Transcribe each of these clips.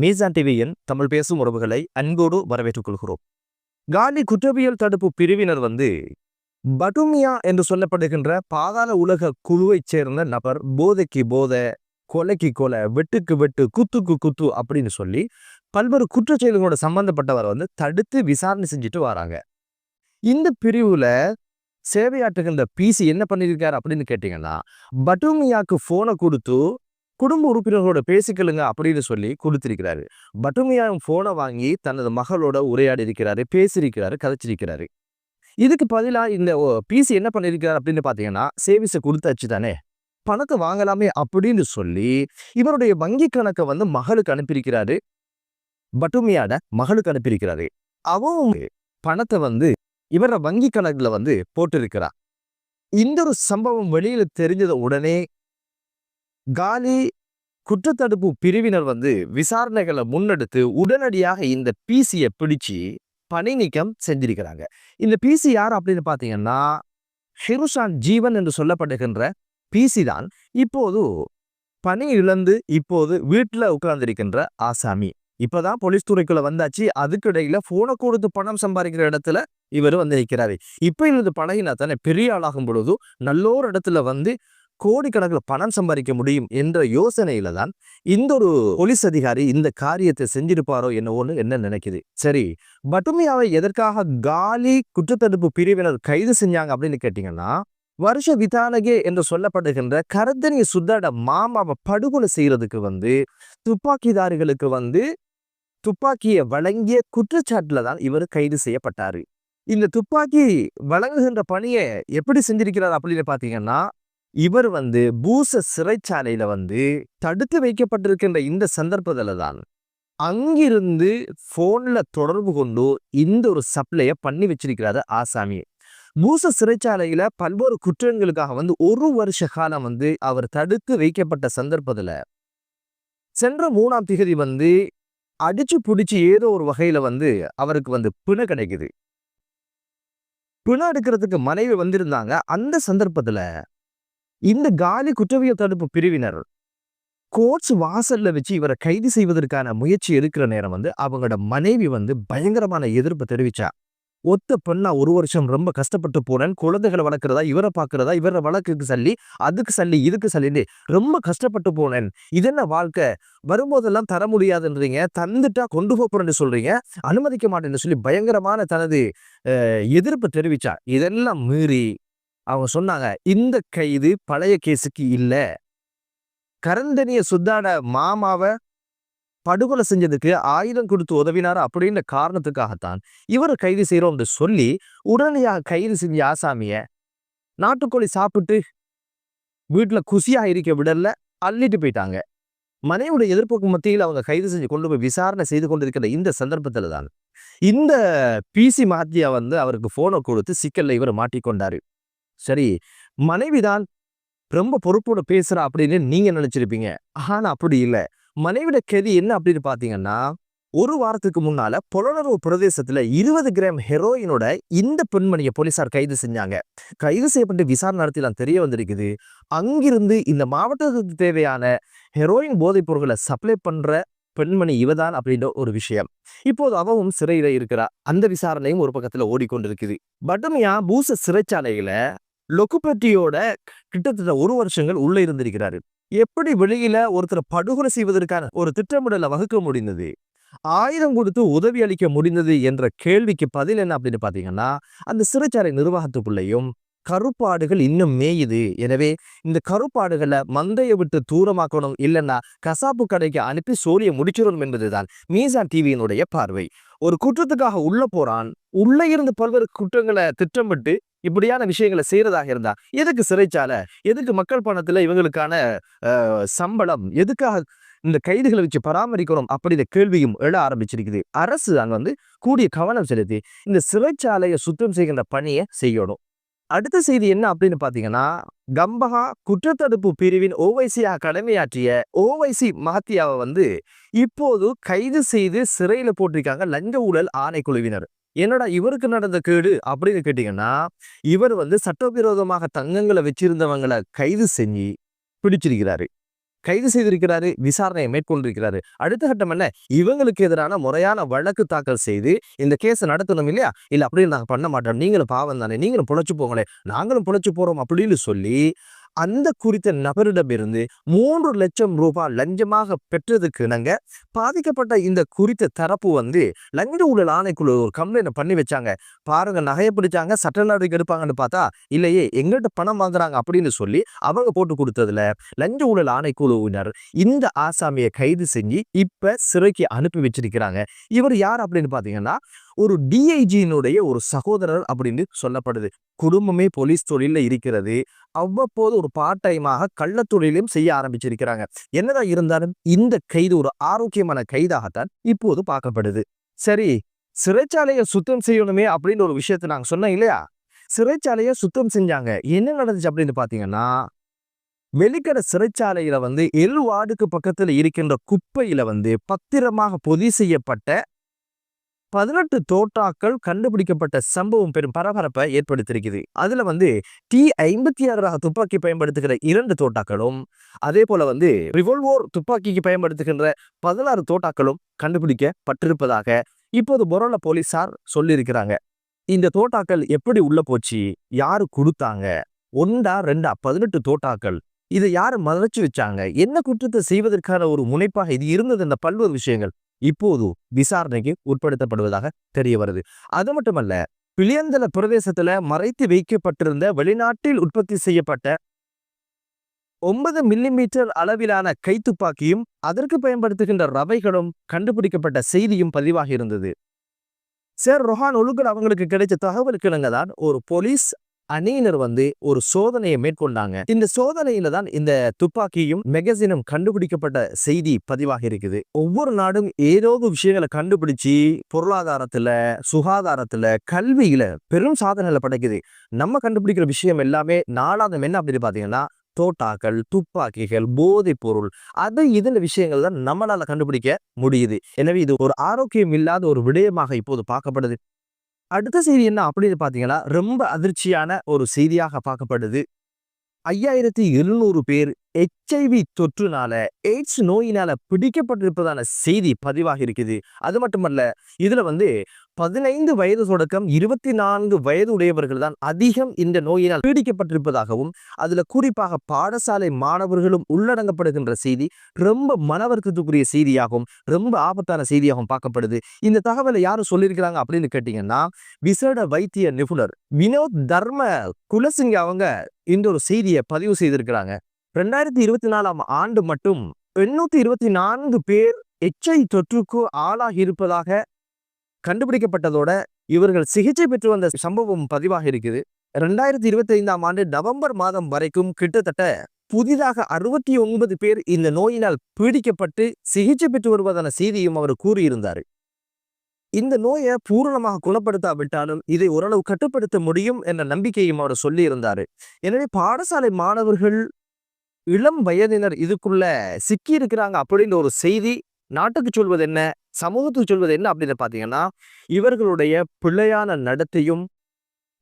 மீசான் டிவியின் தமிழ் பேசும் உறவுகளை அன்போடு வரவேற்றுக் கொள்கிறோம். காலி குற்றவியல் தடுப்பு பிரிவினர் பட்டுமியா என்று சொல்லப்படுகின்ற பாதாள உலக குழுவைச் சேர்ந்த நபர் போதைக்கு போதை, கொலைக்கு கொலை, வெட்டுக்கு வெட்டு, குத்துக்கு குத்து அப்படின்னு சொல்லி பல்வேறு குற்றச்செயல்களோட சம்பந்தப்பட்டவர் தடுத்து விசாரணை செஞ்சுட்டு வராங்க. இந்த பிரிவுல சேவையாற்றுகின்ற பிசி என்ன பண்ணியிருக்காரு அப்படின்னு கேட்டீங்கன்னா, பட்டுமியாக்கு போனை கொடுத்து குடும்ப உறுப்பினர்களோட பேசிக்கலுங்க அப்படின்னு சொல்லி கொடுத்திருக்கிறாரு. பட்டுமியாவும் போனை வாங்கி தனது மகளோட உரையாடி இருக்கிறாரு, பேசியிருக்கிறாரு, கதைச்சிருக்கிறாரு. இதுக்கு பதிலா இந்த பிசி என்ன பண்ணியிருக்கிறார் அப்படின்னு பாத்தீங்கன்னா, சேவிஸை கொடுத்தாச்சு தானே, பணத்தை வாங்கலாமே அப்படின்னு சொல்லி இவருடைய வங்கி கணக்கை மகளுக்கு அனுப்பியிருக்கிறாரு. பட்டுமியாட மகளுக்கு அனுப்பியிருக்கிறாரு. அவங்க பணத்தை இவர வங்கி கணக்குல போட்டிருக்கிறார். இந்த ஒரு சம்பவம் வெளியில தெரிஞ்சத உடனே காலி குற்றத்தடுப்பு பிரிவினர் விசாரணைகளை முன்னெடுத்து உடனடியாக இந்த பிசியை பிடிச்சு பணி நீக்கம் செஞ்சிருக்கிறாங்க. இந்த பிசி யார் அப்படின்னு பாத்தீங்கன்னா, ஹிருஷான் ஜீவன் என்று சொல்லப்படுகின்ற பிசி தான் இப்போது பணி இழந்து இப்போது வீட்டுல உட்கார்ந்திருக்கின்ற ஆசாமி. இப்பதான் போலீஸ் துறைக்குள்ள வந்தாச்சு. அதுக்கு இடையில போனை கொடுத்து பணம் சம்பாதிக்கிற இடத்துல இவர் நிற்கிறாரு. இப்ப இருந்து பழகினா தானே பெரிய ஆளாகும் பொழுது நல்லோர் இடத்துல கோடிக்கணக்கில் பணம் சம்பாதிக்க முடியும் என்ற யோசனையில தான் இந்த ஒரு போலீஸ் அதிகாரி இந்த காரியத்தை செஞ்சிருப்பாரோ என்ன நினைக்குது. சரி, பட்டுமியாவை எதற்காக காலி குற்றத்தடுப்பு பிரிவினர் கைது செஞ்சாங்க அப்படின்னு கேட்டீங்கன்னா, வருஷ விதானகே என்று சொல்லப்படுகின்ற கரத்தனிய சுத்தாட மாமாவை படுகொலை செய்யறதுக்கு துப்பாக்கிதாரிகளுக்கு துப்பாக்கியை வழங்கிய குற்றச்சாட்டுல தான் இவர் கைது செய்யப்பட்டாரு. இந்த துப்பாக்கி வழங்குகின்ற பணியை எப்படி செஞ்சிருக்கிறார் அப்படின்னு பாத்தீங்கன்னா, இவர் பூச சிறைச்சாலையில தடுத்து வைக்கப்பட்டிருக்கின்ற இந்த சந்தர்ப்பத்துல தான் அங்கிருந்து போன்ல தொடர்பு கொண்டு இந்த ஒரு சப்ளைய பண்ணி வச்சிருக்கிறாரு ஆசாமி. பூச சிறைச்சாலையில பல்வேறு குற்றங்களுக்காக 1 வருஷ காலம் அவர் தடுத்து வைக்கப்பட்ட சந்தர்ப்பத்துல சென்ற 3ஆம் திகதி அடிச்சு பிடிச்சு ஏதோ ஒரு வகையில அவருக்கு பிணை கிடைக்குது. பிணை எடுக்கிறதுக்கு மனைவி வந்திருந்தாங்க. அந்த சந்தர்ப்பத்துல இந்த காலி குற்றவியல் தடுப்பு பிரிவினர் கோர்ட்ஸ் வாசல்ல வச்சு இவரை கைது செய்வதற்கான முயற்சி எடுக்கிற நேரம் அவங்களோட மனைவி பயங்கரமான எதிர்ப்பு தெரிவிச்சா. ஒத்த பெண்ணா 1 வருஷம் ரொம்ப கஷ்டப்பட்டு போனேன், குழந்தைகளை வளர்க்கிறதா, இவரை பார்க்கறதா, இவரை வழக்குக்கு சல்லி, அதுக்கு சல்லி, இதுக்கு சல்லின்னு ரொம்ப கஷ்டப்பட்டு போனேன். இதென்ன வாழ்க்கை, வரும்போதெல்லாம் தர முடியாதுன்றீங்க, தந்துட்டா கொண்டு போறேன்னு சொல்றீங்க, அனுமதிக்க மாட்டேன்னு சொல்லி பயங்கரமான தனது எதிர்ப்பு தெரிவிச்சா. இதெல்லாம் மீறி அவங்க சொன்னாங்க, இந்த கைது பழைய கேஸுக்கு இல்ல, கரந்தனிய சுத்தாட மாமாவை படுகொலை செஞ்சதுக்கு ஆயுதம் கொடுத்து உதவினார் அப்படின்ற காரணத்துக்காகத்தான் இவரை கைது செய்யறோம் சொல்லி உடனடியாக கைது செஞ்ச ஆசாமிய நாட்டுக்கோழி சாப்பிட்டு வீட்டுல குசியா இருக்க விடல, அள்ளிட்டு போயிட்டாங்க. மனைவியோட எதிர்ப்புக்கு மத்தியில் அவங்க கைது செஞ்சு கொண்டு போய் விசாரணை செய்து கொண்டிருக்கிற இந்த சந்தர்ப்பத்துல தான் இந்த பிசி மாத்தியா அவருக்கு போனை கொடுத்து சிக்கல்ல இவர் மாட்டிக்கொண்டாரு. சரி, மனைவிதான் ரொம்ப பொறுப்போட பேசுறா அப்படின்னு நீங்க நினைச்சிருப்பீங்க. ஆனா அப்படி இல்லை. மனைவிட கதி என்ன அப்படின்னு பாத்தீங்கன்னா, 1 வாரத்துக்கு முன்னால புலனர்வு பிரதேசத்துல 20 கிராம் ஹெரோயினோட இந்த பெண்மணியை போலீசார் கைது செஞ்சாங்க. கைது செய்யப்பட்டு விசாரணை நடத்திலாம் தெரிய வந்திருக்குது, அங்கிருந்து இந்த மாவட்டத்துக்கு தேவையான ஹெரோயின் போதைப் பொருட்களை சப்ளை பண்ற பெண்மணி இவதான் அப்படின்ற ஒரு விஷயம். இப்போது அவவும் சிறையில இருக்கிறா. அந்த விசாரணையும் ஒரு பக்கத்துல ஓடிக்கொண்டிருக்குது. பட்டுமியா பூச சிறைச்சாலையில லொக்குபெட்டியோட கிட்டத்தட்ட 1 வருஷங்கள் உள்ள இருந்திருக்கிறாரு. எப்படி வெளியில ஒருத்தரை படுகொலை செய்வதற்கான ஒரு திட்டமிடலை வகுக்க முடிந்தது, ஆயுதம் கொடுத்து உதவி அளிக்க முடிந்தது என்ற கேள்விக்கு பதில் என்ன அப்படின்னு பாத்தீங்கன்னா, அந்த சிறைச்சாலை நிர்வாகத்துக்குள்ளேயும் கருப்பாடுகள் இன்னும் மேயுது. எனவே இந்த கருப்பாடுகளை மந்தையை விட்டு தூரமாக்கணும், இல்லைன்னா கசாப்பு கடைக்கு அனுப்பி சோழியை முடிச்சிடணும் என்பதுதான் மீசான் டிவியினுடைய பார்வை. ஒரு குற்றத்துக்காக உள்ள போறான், உள்ள இருந்து பல்வேறு குற்றங்களை திட்டமிட்டு இப்படியான விஷயங்களை செய்யறதாக இருந்தா எதுக்கு சிறைச்சாலை, எதுக்கு மக்கள் பணத்துல இவங்களுக்கான சம்பளம், எதுக்காக இந்த கைதுகளை வச்சு பராமரிக்கிறோம் அப்படின்ற கேள்வியும் எழ ஆரம்பிச்சிருக்குது. அரசு தான் கூடிய கவனம் செலுத்தி இந்த சிறைச்சாலையை சுத்தம் செய்கின்ற பணியை செய்யணும். அடுத்த செய்தி என்ன அப்படின்னு பாத்தீங்கன்னா, கம்பஹா குற்றத்தடுப்பு பிரிவின் ஓவைசியாக கடமையாற்றிய ஓவைசி மாத்தியாவை இப்போது கைது செய்து சிறையில போட்டிருக்காங்க லஞ்ச ஊழல் ஆணைக்குழுவினர். என்னடா இவருக்கு நடந்த கேடு அப்படின்னு கேட்டீங்கன்னா, இவர் சட்டவிரோதமாக தங்கங்களை வச்சிருந்தவங்களை கைது செஞ்சு பிடிச்சிருக்கிறாரு. கைது செய்திருக்கிறாரு, விசாரணையை மேற்கொண்டிருக்கிறாரு. அடுத்த கட்டம் என்ன? இவங்களுக்கு எதிரான முறையான வழக்கு தாக்கல் செய்து இந்த கேஸை நடத்தணும் இல்லையா? இல்ல அப்படின்னு நாங்க பண்ண மாட்டோம், நீங்களும் பாவம் தானே, நீங்களும் பொழைச்சு போங்களே, நாங்களும் பொழைச்சு போறோம் அப்படின்னு சொல்லி அந்த குறித்த நபரிடமிருந்து 3 லட்சம் ரூபாய் லஞ்சமாக பெற்றதுக்கு இணங்க பாதிக்கப்பட்ட இந்த குறித்த தரப்பு லஞ்ச ஊழல் ஆணைக்குழு ஒரு கம்ப்ளைண்ட் பண்ணி வச்சாங்க. பாருங்க, நகையை பிடிச்சாங்க, சட்ட நடவடிக்கை எடுப்பாங்கன்னு பார்த்தா இல்லையே, எங்கள்கிட்ட பணம் வாங்குறாங்க அப்படின்னு சொல்லி அவங்க போட்டு கொடுத்ததுல லஞ்ச ஊழல் ஆணைக்குழுவினர் இந்த ஆசாமியை கைது செஞ்சு இப்ப சிறைக்கு அனுப்பி வச்சிருக்கிறாங்க. இவர் யார் அப்படின்னு பாத்தீங்கன்னா ஒரு டிஐஜியினுடைய ஒரு சகோதரர் அப்படின்னு சொல்லப்படுது. குடும்பமே போலீஸ் தொழில இருக்கிறது. அவ்வப்போது ஒரு பார்ட் டைமாக கள்ளத்தொழிலையும் செய்ய ஆரம்பிச்சிருக்கிறாங்க. என்னதான் இருந்தாலும் இந்த கைது ஒரு ஆரோக்கியமான கைதாகத்தான் இப்போது பார்க்கப்படுது. சரி, சிறைச்சாலையை சுத்தம் செய்யணுமே அப்படின்னு ஒரு விஷயத்த நாங்க சொன்னோம் இல்லையா? சிறைச்சாலையை சுத்தம் செஞ்சாங்க. என்ன நடந்துச்சு அப்படின்னு பாத்தீங்கன்னா, வெளிக்கடை சிறைச்சாலையில எல் வார்டுக்கு பக்கத்துல இருக்கின்ற குப்பையில பத்திரமாக பொதி செய்யப்பட்ட 18 தோட்டாக்கள் கண்டுபிடிக்கப்பட்ட சம்பவம் பெரும் பரபரப்பை ஏற்படுத்தியிருக்குது. அதுல T56 ரக துப்பாக்கி பயன்படுத்துகிற 2 தோட்டாக்களும், அதே போல ரிவால்வர் துப்பாக்கிக்கு பயன்படுத்துகின்ற 16 தோட்டாக்களும் கண்டுபிடிக்கப்பட்டிருப்பதாக இப்போது பொரோல போலீசார் சொல்லியிருக்கிறாங்க. இந்த தோட்டாக்கள் எப்படி உள்ள போச்சு, யாரு கொடுத்தாங்க, 1 2 18 தோட்டாக்கள், இதை யாரு மறைச்சு வச்சாங்க, என்ன குற்றத்தை செய்வதற்கான ஒரு முனைப்பாக இது இருந்தது, இந்த பல்வேறு விஷயங்கள் இப்போது விசாரணைக்கு உட்படுத்தப்படுவதாக தெரிய வருது. அது மட்டுமல்ல, பிளியந்தல பிரதேசத்துல மறைத்து வைக்கப்பட்டிருந்த வெளிநாட்டில் உற்பத்தி செய்யப்பட்ட 9 மில்லிமீட்டர் அளவிலான கைத்துப்பாக்கியும் அதற்கு பயன்படுத்துகின்ற ரவைகளும் கண்டுபிடிக்கப்பட்ட செய்தியும் பதிவாகி இருந்தது. சார் ரொஹான் ஒழுங்கர் அவங்களுக்கு கிடைச்ச தகவலுக்கு இணங்கதான் ஒரு போலீஸ் அணியினர் ஒரு சோதனையை மேற்கொண்டாங்க. இந்த சோதனையில தான் இந்த துப்பாக்கியும் மெகசினும் கண்டுபிடிக்கப்பட்ட செய்தி பதிவாக இருக்குது. ஒவ்வொரு நாடும் ஏதோ விஷயங்களை கண்டுபிடிச்சு பொருளாதாரத்துல, சுகாதாரத்துல, கல்வியில பெரும் சாதனைகளை படைக்குது. நம்ம கண்டுபிடிக்கிற விஷயம் எல்லாமே நாளாதம் என்ன அப்படின்னு பாத்தீங்கன்னா தோட்டாக்கள், துப்பாக்கிகள், போதைப் பொருள், அது இதுல விஷயங்கள் தான் நம்மளால கண்டுபிடிக்க முடியுது. எனவே இது ஒரு ஆரோக்கியம் இல்லாத ஒரு விடயமாக இப்போது பார்க்கப்படுது. அடுத்த செய்தி என்ன அப்படின்னு பாத்தீங்கன்னா, ரொம்ப அதிர்ச்சியான ஒரு செய்தியாக பார்க்கப்படுது. 5700 பேர் HIV தொற்றுனால, எய்ட்ஸ் நோயினால பிடிக்கப்பட்டிருப்பதான செய்தி பதிவாக இருக்குது. அது மட்டுமல்ல, இதுல 15 வயது தொடக்கம் 24 வயது உடையவர்கள் தான் அதிகம் இந்த நோயினால் பீடிக்கப்பட்டிருப்பதாகவும், அதுல குறிப்பாக பாடசாலை மாணவர்களும் உள்ளடங்கப்படுகின்ற செய்தி ரொம்ப மனவருத்தத்துக்குரிய செய்தியாகவும் ரொம்ப ஆபத்தான செய்தியாகவும் பார்க்கப்படுது. இந்த தகவலை யாரும் சொல்லியிருக்கிறாங்க அப்படின்னு கேட்டீங்கன்னா, விசேட வைத்திய நிபுணர் வினோத் தர்ம குலசிங்க அவங்க இந்த ஒரு செய்தியை பதிவு செய்திருக்கிறாங்க. 2024ஆம் ஆண்டு மட்டும் 824 பேர் HIV தொற்றுக்கு ஆளாகி இருப்பதாக கண்டுபிடிக்கப்பட்டதோட இவர்கள் சிகிச்சை பெற்று வந்த சம்பவம் பதிவாக இருக்குது. 2025ஆம் ஆண்டு நவம்பர் மாதம் வரைக்கும் கிட்டத்தட்ட புதிதாக 69 பேர் இந்த நோயினால் பீடிக்கப்பட்டு சிகிச்சை பெற்று வருவதான செய்தியும் அவர் கூறியிருந்தார். இந்த நோயை பூரணமாக குணப்படுத்தாவிட்டாலும் இதை ஓரளவு கட்டுப்படுத்த முடியும் என்ற நம்பிக்கையும் அவர் சொல்லி இருந்தாரு. எனவே பாடசாலை மாணவர்கள், இளம் வயதினர் இதுக்குள்ள சிக்கி இருக்கிறாங்க அப்படின்னு ஒரு செய்தி நாட்டுக்கு சொல்வது என்ன, சமூகத்துக்கு சொல்வது என்ன அப்படின்னு பாத்தீங்கன்னா, இவர்களுடைய பிழையான நடத்தையும்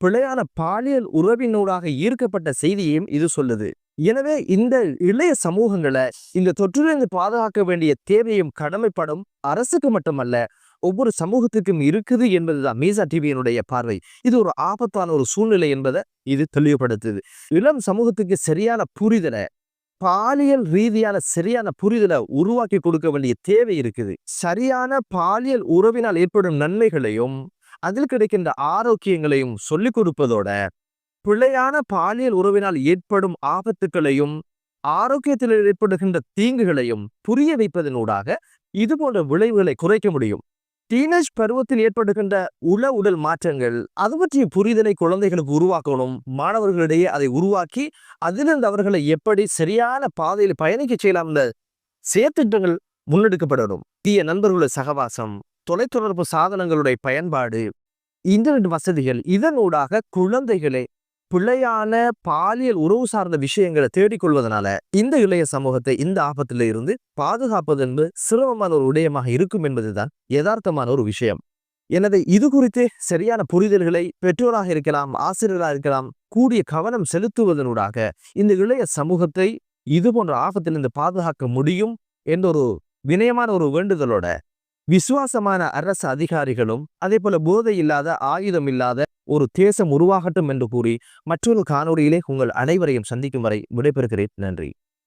பிழையான பாலியல் உறவினூடாக ஈர்க்கப்பட்ட செய்தியையும் இது சொல்லுது. எனவே இந்த இளைய சமூகங்களை இந்த தொற்றிலிருந்து பாதுகாக்க வேண்டிய தேவையும் கடமைப்படும் அரசுக்கு மட்டுமல்ல, ஒவ்வொரு சமூகத்துக்கும் இருக்குது என்பதுதான் மீசா டிவியினுடைய பார்வை. இது ஒரு ஆபத்தான ஒரு சூழ்நிலை என்பதை இது தெளிவுபடுத்துது. இளம் சமூகத்துக்கு சரியான புரிதலை, பாலியல் ரீதியான சரியான புரிதலை உருவாக்கி கொடுக்க வேண்டிய தேவை இருக்குது. சரியான பாலியல் உறவினால் ஏற்படும் நன்மைகளையும் அதில் கிடைக்கின்ற ஆரோக்கியங்களையும் சொல்லிக் கொடுப்பதோட, பிழையான பாலியல் உறவினால் ஏற்படும் ஆபத்துக்களையும் ஆரோக்கியத்தில் ஏற்படுகின்ற தீங்குகளையும் புரிய வைப்பதனூடாக இது போன்ற விளைவுகளை குறைக்க முடியும். டீனேஜ் பருவத்தில் ஏற்படுகின்ற உடல் மாற்றங்கள், அது பற்றிய புரிதலை குழந்தைகளுக்கு உருவாக்கணும். மாணவர்களிடையே அதை உருவாக்கி அதிலிருந்து அவர்களை எப்படி சரியான பாதையில் பயணிக்க செய்யலாம் என்ற செயற்திட்டங்கள் முன்னெடுக்கப்படணும். தீய நண்பர்களுடைய சகவாசம், தொலைத்தொடர்பு சாதனங்களுடைய பயன்பாடு, இன்டர்நெட் வசதிகள், இதனூடாக குழந்தைகளை பிழையான பாலியல் உறவு சார்ந்த விஷயங்களை தேடிக்கொள்வதனால இந்த இளைய சமூகத்தை இந்த ஆபத்தில இருந்து பாதுகாப்பது என்பது சிரமமான ஒரு விடயமாக இருக்கும் என்பதுதான் யதார்த்தமான ஒரு விஷயம். எனவே இது குறித்து சரியான புரிதல்களை பெற்றோராக இருக்கலாம், ஆசிரியராக இருக்கலாம், கூடிய கவனம் செலுத்துவதனூடாக இந்த இளைய சமூகத்தை இது போன்ற ஆபத்திலிருந்து பாதுகாக்க முடியும் என்ற ஒரு வினயமான ஒரு வேண்டுதலோட விசுவாசமான அரசு அதிகாரிகளும் அதே போல போதை இல்லாத ஆயுதம் இல்லாத ஒரு தேசம் உருவாகட்டும் என்று கூறி மற்றொரு காணொளியிலே உங்கள் அனைவரையும் சந்திக்கும் வரை விடைபெறுகிறேன். நன்றி.